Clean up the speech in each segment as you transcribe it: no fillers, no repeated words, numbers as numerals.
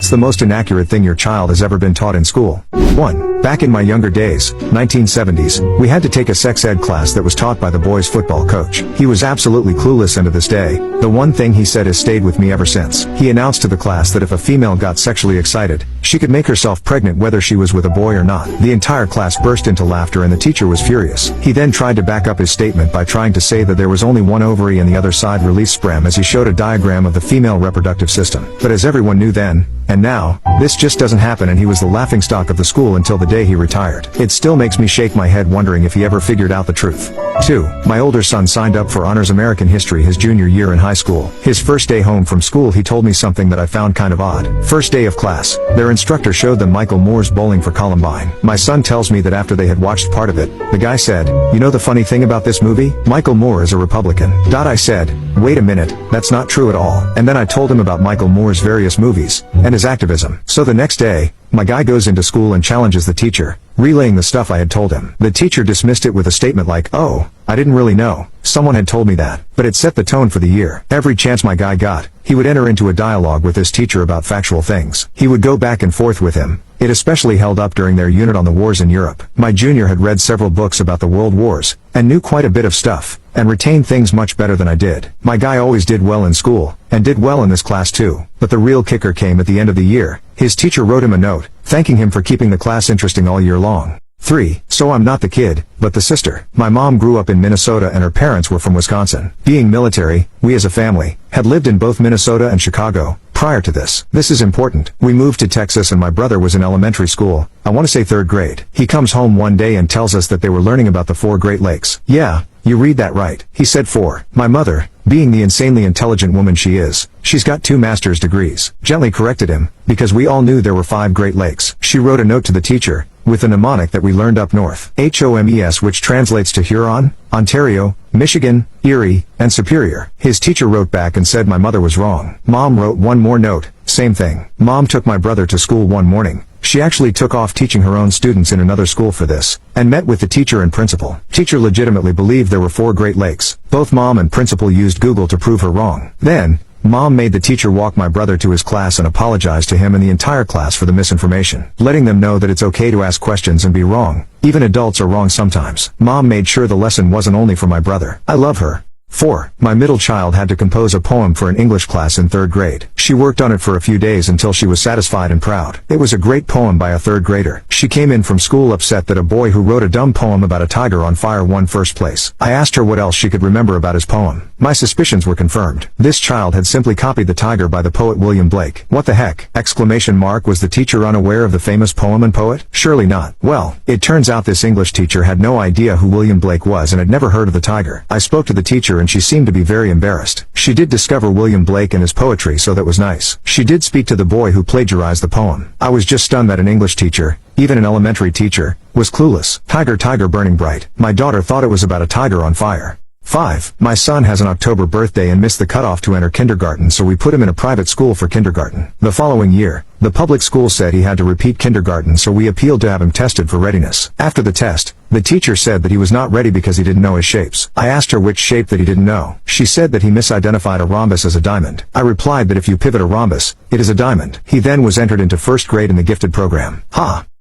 What's the most inaccurate thing your child has ever been taught in school? 1. Back in my younger days, 1970s, we had to take a sex ed class that was taught by the boys' football coach. He was absolutely clueless, and to this day, the one thing he said has stayed with me ever since. He announced to the class that if a female got sexually excited, she could make herself pregnant whether she was with a boy or not. The entire class burst into laughter and the teacher was furious. He then tried to back up his statement by trying to say that there was only one ovary and the other side released sperm as he showed a diagram of the female reproductive system. But as everyone knew then, and now, this just doesn't happen, and he was the laughingstock of the school until the day he retired. It still makes me shake my head wondering if he ever figured out the truth. 2. My older son signed up for Honors American History his junior year in high school. His first day home from school he told me something that I found kind of odd. First day of class, their instructor showed them Michael Moore's Bowling for Columbine. My son tells me that after they had watched part of it, the guy said, "You know the funny thing about this movie? Michael Moore is a Republican." I said, "Wait a minute, that's not true at all." And then I told him about Michael Moore's various movies, and his activism. So the next day, my guy goes into school and challenges the teacher, relaying the stuff I had told him. The teacher dismissed it with a statement like, "Oh, I didn't really know. Someone had told me that." But it set the tone for the year. Every chance my guy got, he would enter into a dialogue with his teacher about factual things. He would go back and forth with him. It especially held up during their unit on the wars in Europe. My junior had read several books about the world wars, and knew quite a bit of stuff, and retained things much better than I did. My guy always did well in school, and did well in this class too. But the real kicker came at the end of the year. His teacher wrote him a note, thanking him for keeping the class interesting all year long. 3. So I'm not the kid, but the sister. My mom grew up in Minnesota and her parents were from Wisconsin. Being military, we as a family, had lived in both Minnesota and Chicago. Prior to this is important. We moved to Texas and my brother was in elementary school, I want to say 3rd grade. He comes home one day and tells us that they were learning about the 4 Great Lakes. Yeah, you read that right. He said 4. My mother, being the insanely intelligent woman she is, she's got 2 master's degrees, gently corrected him, because we all knew there were 5 Great Lakes. She wrote a note to the teacher, with a mnemonic that we learned up north. HOMES, which translates to Huron, Ontario, Michigan, Erie, and Superior. His teacher wrote back and said my mother was wrong. Mom wrote one more note, same thing. Mom took my brother to school one morning. She actually took off teaching her own students in another school for this, and met with the teacher and principal. Teacher legitimately believed there were 4 Great Lakes. Both mom and principal used Google to prove her wrong. Then, Mom made the teacher walk my brother to his class and apologize to him and the entire class for the misinformation, letting them know that it's okay to ask questions and be wrong. Even adults are wrong sometimes. Mom made sure the lesson wasn't only for my brother. I love her. 4. My middle child had to compose a poem for an English class in 3rd grade. She worked on it for a few days until she was satisfied and proud. It was a great poem by a 3rd grader. She came in from school upset that a boy who wrote a dumb poem about a tiger on fire won first place. I asked her what else she could remember about his poem. My suspicions were confirmed. This child had simply copied The Tiger by the poet William Blake. What the heck? Exclamation mark. Was the teacher unaware of the famous poem and poet? Surely not. Well, it turns out this English teacher had no idea who William Blake was and had never heard of The Tiger. I spoke to the teacher and she seemed to be very embarrassed. She did discover William Blake and his poetry, so that was nice. She did speak to the boy who plagiarized the poem. I was just stunned that an English teacher, even an elementary teacher, was clueless. Tiger, tiger burning bright. My daughter thought it was about a tiger on fire. 5. My son has an October birthday and missed the cutoff to enter kindergarten, so we put him in a private school for kindergarten. The following year, the public school said he had to repeat kindergarten, so we appealed to have him tested for readiness. After the test, the teacher said that he was not ready because he didn't know his shapes. I asked her which shape that he didn't know. She said that he misidentified a rhombus as a diamond. I replied that if you pivot a rhombus, it is a diamond. He then was entered into 1st grade in the gifted program.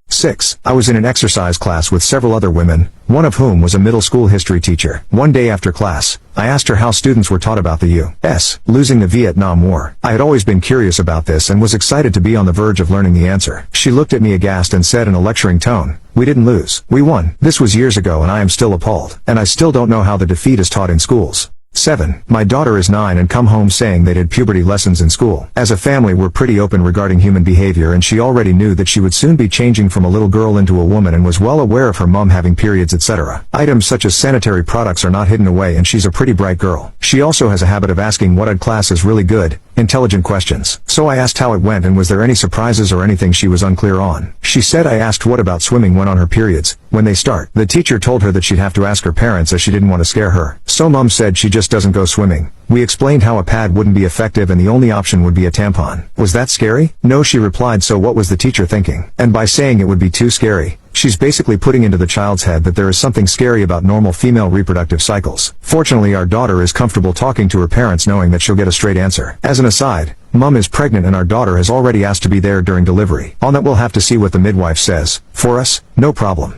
6. I was in an exercise class with several other women, one of whom was a middle school history teacher. One day after class, I asked her how students were taught about the U.S. losing the Vietnam War. I had always been curious about this and was excited to be on the verge of learning the answer. She looked at me aghast and said in a lecturing tone, "We didn't lose. We won." This was years ago and I am still appalled. And I still don't know how the defeat is taught in schools. 7. My daughter is 9 and come home saying they did puberty lessons in school. As a family we're pretty open regarding human behavior and she already knew that she would soon be changing from a little girl into a woman and was well aware of her mom having periods, etc. Items such as sanitary products are not hidden away and she's a pretty bright girl. She also has a habit of asking what class is really good, intelligent questions. So I asked how it went and was there any surprises or anything she was unclear on. She said I asked what about swimming when on her periods, when they start. The teacher told her that she'd have to ask her parents as she didn't want to scare her. So mom said she just doesn't go swimming. We explained how a pad wouldn't be effective and the only option would be a tampon. Was that scary? No, she replied. So what was the teacher thinking? And by saying it would be too scary, she's basically putting into the child's head that there is something scary about normal female reproductive cycles. Fortunately, our daughter is comfortable talking to her parents knowing that she'll get a straight answer. As an aside, Mom is pregnant and our daughter has already asked to be there during delivery. On that we'll have to see what the midwife says. For us, no problem.